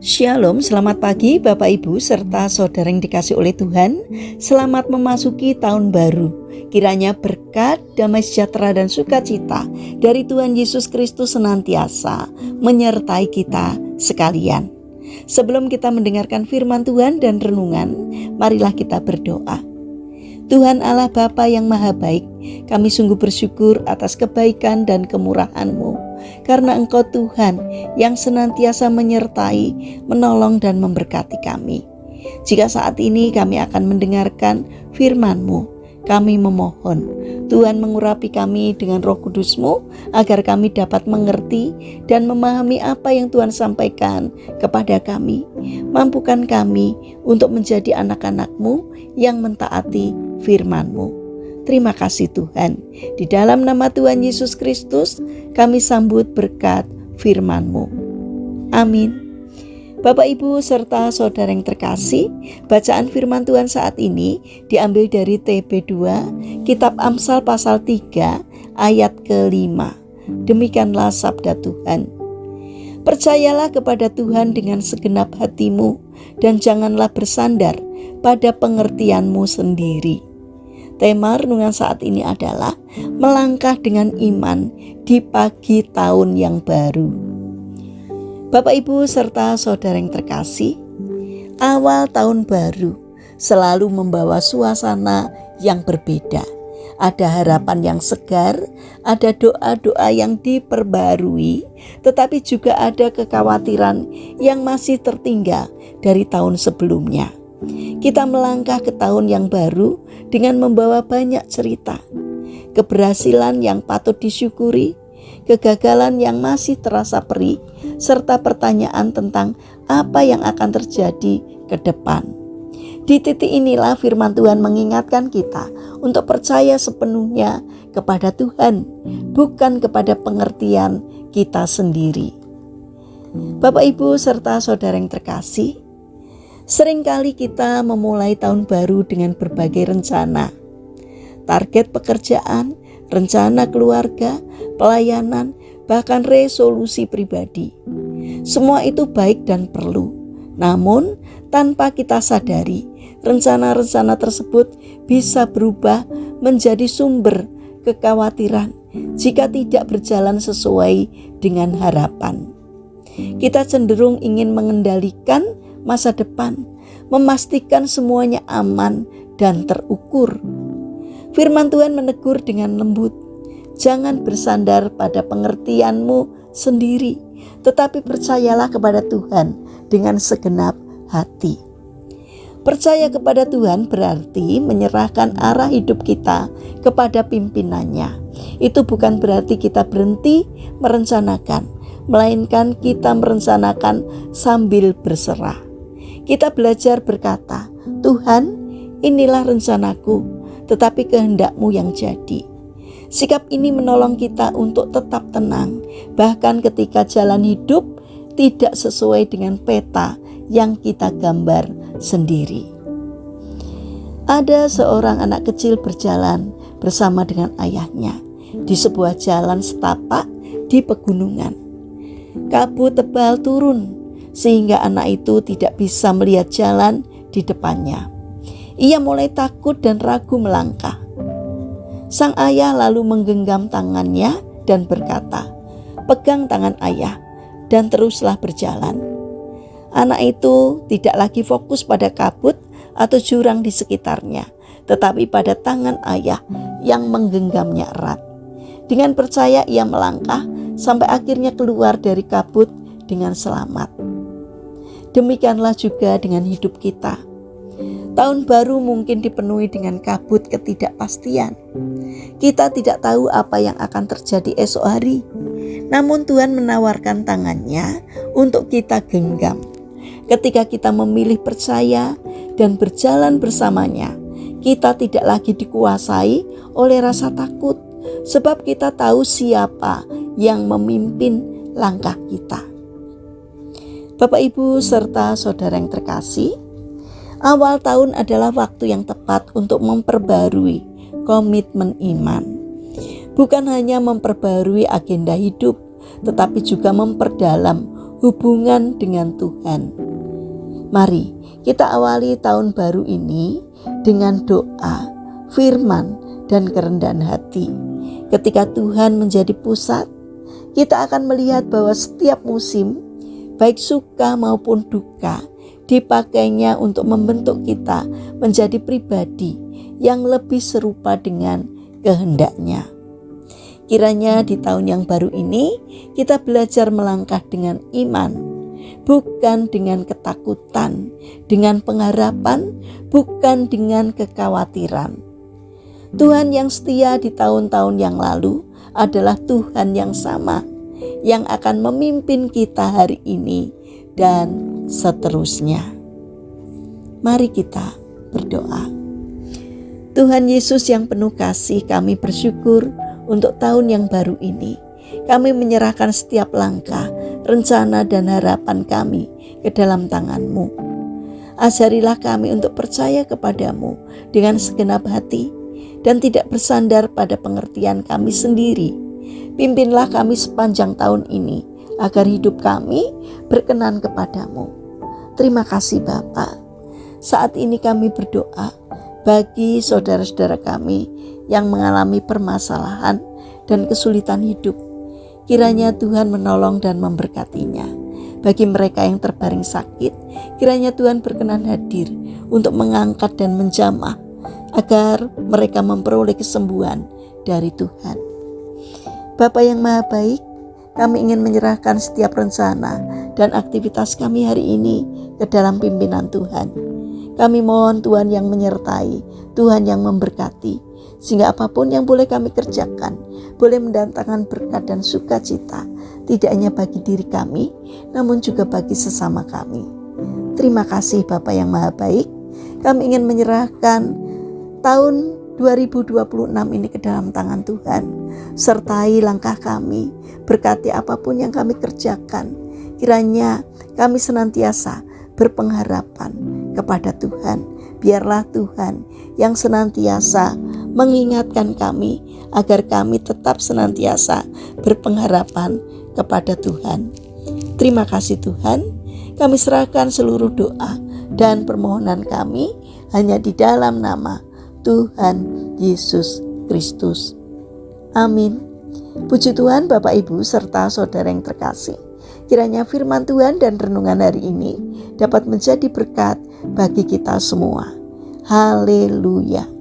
Shalom, selamat pagi Bapak Ibu serta saudara yang dikasih oleh Tuhan. Selamat memasuki tahun baru. Kiranya berkat, damai sejahtera dan sukacita dari Tuhan Yesus Kristus senantiasa menyertai kita sekalian. Sebelum kita mendengarkan firman Tuhan dan renungan, marilah kita berdoa. Tuhan Allah Bapa yang Maha Baik, kami sungguh bersyukur atas kebaikan dan kemurahan-Mu, karena Engkau Tuhan yang senantiasa menyertai, menolong dan memberkati kami. Jika saat ini kami akan mendengarkan firman-Mu, kami memohon Tuhan mengurapi kami dengan Roh Kudus-Mu agar kami dapat mengerti dan memahami apa yang Tuhan sampaikan kepada kami. Mampukan kami untuk menjadi anak-anak-Mu yang mentaati firman-Mu. Terima kasih Tuhan. Di dalam nama Tuhan Yesus Kristus kami sambut berkat firman-Mu. Amin. Bapak Ibu serta saudara yang terkasih, bacaan firman Tuhan saat ini diambil dari TB2 Kitab Amsal pasal 3 ayat ke-5. Demikianlah sabda Tuhan. Percayalah kepada Tuhan dengan segenap hatimu dan janganlah bersandar pada pengertianmu sendiri. Tema renungan saat ini adalah melangkah dengan iman di pagi tahun yang baru. Bapak Ibu serta saudara yang terkasih, awal tahun baru selalu membawa suasana yang berbeda. Ada harapan yang segar, ada doa-doa yang diperbarui, tetapi juga ada kekhawatiran yang masih tertinggal dari tahun sebelumnya. Kita melangkah ke tahun yang baru dengan membawa banyak cerita, keberhasilan yang patut disyukuri, kegagalan yang masih terasa perih, serta pertanyaan tentang apa yang akan terjadi ke depan. Di titik inilah firman Tuhan mengingatkan kita untuk percaya sepenuhnya kepada Tuhan, bukan kepada pengertian kita sendiri. Bapak Ibu serta saudara yang terkasih, seringkali kita memulai tahun baru dengan berbagai rencana, target pekerjaan, rencana keluarga, pelayanan, bahkan resolusi pribadi. Semua itu baik dan perlu. Namun, tanpa kita sadari, rencana-rencana tersebut bisa berubah menjadi sumber kekhawatiran jika tidak berjalan sesuai dengan harapan. Kita cenderung ingin mengendalikan masa depan, memastikan semuanya aman dan terukur. Firman Tuhan menegur dengan lembut, jangan bersandar pada pengertianmu sendiri, tetapi percayalah kepada Tuhan dengan segenap hati. Percaya kepada Tuhan berarti menyerahkan arah hidup kita kepada pimpinannya. Itu bukan berarti kita berhenti merencanakan, melainkan kita merencanakan sambil berserah. Kita belajar berkata, Tuhan, inilah rencanaku, tetapi kehendak-Mu yang jadi. Sikap ini menolong kita untuk tetap tenang, bahkan ketika jalan hidup tidak sesuai dengan peta yang kita gambar sendiri. Ada seorang anak kecil berjalan bersama dengan ayahnya di sebuah jalan setapak di pegunungan. Kabut tebal turun sehingga anak itu tidak bisa melihat jalan di depannya. Ia mulai takut dan ragu melangkah. Sang ayah lalu menggenggam tangannya dan berkata, "Pegang tangan ayah dan teruslah berjalan." Anak itu tidak lagi fokus pada kabut atau jurang di sekitarnya, tetapi pada tangan ayah yang menggenggamnya erat. Dengan percaya ia melangkah sampai akhirnya keluar dari kabut dengan selamat. Demikianlah juga dengan hidup kita. Tahun baru mungkin dipenuhi dengan kabut ketidakpastian. Kita tidak tahu apa yang akan terjadi esok hari. Namun Tuhan menawarkan tangannya untuk kita genggam. Ketika kita memilih percaya dan berjalan bersamanya, kita tidak lagi dikuasai oleh rasa takut, sebab kita tahu siapa yang memimpin langkah kita. Bapak Ibu serta saudara yang terkasih, awal tahun adalah waktu yang tepat untuk memperbarui komitmen iman. Bukan hanya memperbarui agenda hidup, tetapi juga memperdalam hubungan dengan Tuhan. Mari kita awali tahun baru ini dengan doa, firman, dan kerendahan hati. Ketika Tuhan menjadi pusat, kita akan melihat bahwa setiap musim, baik suka maupun duka, dipakainya untuk membentuk kita menjadi pribadi yang lebih serupa dengan kehendaknya. Kiranya di tahun yang baru ini kita belajar melangkah dengan iman, bukan dengan ketakutan, dengan pengharapan, bukan dengan kekhawatiran. Tuhan yang setia di tahun-tahun yang lalu adalah Tuhan yang sama, yang akan memimpin kita hari ini dan seterusnya. Mari kita berdoa. Tuhan Yesus yang penuh kasih, kami bersyukur untuk tahun yang baru ini. Kami menyerahkan setiap langkah, rencana dan harapan kami ke dalam tangan-Mu. Ajarilah kami untuk percaya kepadamu dengan segenap hati dan tidak bersandar pada pengertian kami sendiri. Pimpinlah kami sepanjang tahun ini agar hidup kami berkenan kepadamu. Terima kasih Bapa. Saat ini kami berdoa bagi saudara-saudara kami yang mengalami permasalahan dan kesulitan hidup. Kiranya Tuhan menolong dan memberkatinya. Bagi mereka yang terbaring sakit, kiranya Tuhan berkenan hadir untuk mengangkat dan menjamah agar mereka memperoleh kesembuhan dari Tuhan. Bapa yang Maha Baik, kami ingin menyerahkan setiap rencana dan aktivitas kami hari ini ke dalam pimpinan Tuhan. Kami mohon Tuhan yang menyertai, Tuhan yang memberkati, sehingga apapun yang boleh kami kerjakan, boleh mendatangkan berkat dan sukacita, tidak hanya bagi diri kami, namun juga bagi sesama kami. Terima kasih Bapa yang Maha Baik. Kami ingin menyerahkan tahun 2026 ini ke dalam tangan Tuhan. Sertai langkah kami, berkati apapun yang kami kerjakan. Kiranya kami senantiasa berpengharapan kepada Tuhan. Biarlah Tuhan yang senantiasa mengingatkan kami agar kami tetap senantiasa berpengharapan kepada Tuhan. Terima kasih Tuhan. Kami serahkan seluruh doa dan permohonan kami hanya di dalam nama Tuhan Yesus Kristus. Amin. Puji Tuhan Bapak Ibu serta saudara yang terkasih. Kiranya firman Tuhan dan renungan hari ini dapat menjadi berkat bagi kita semua. Haleluya.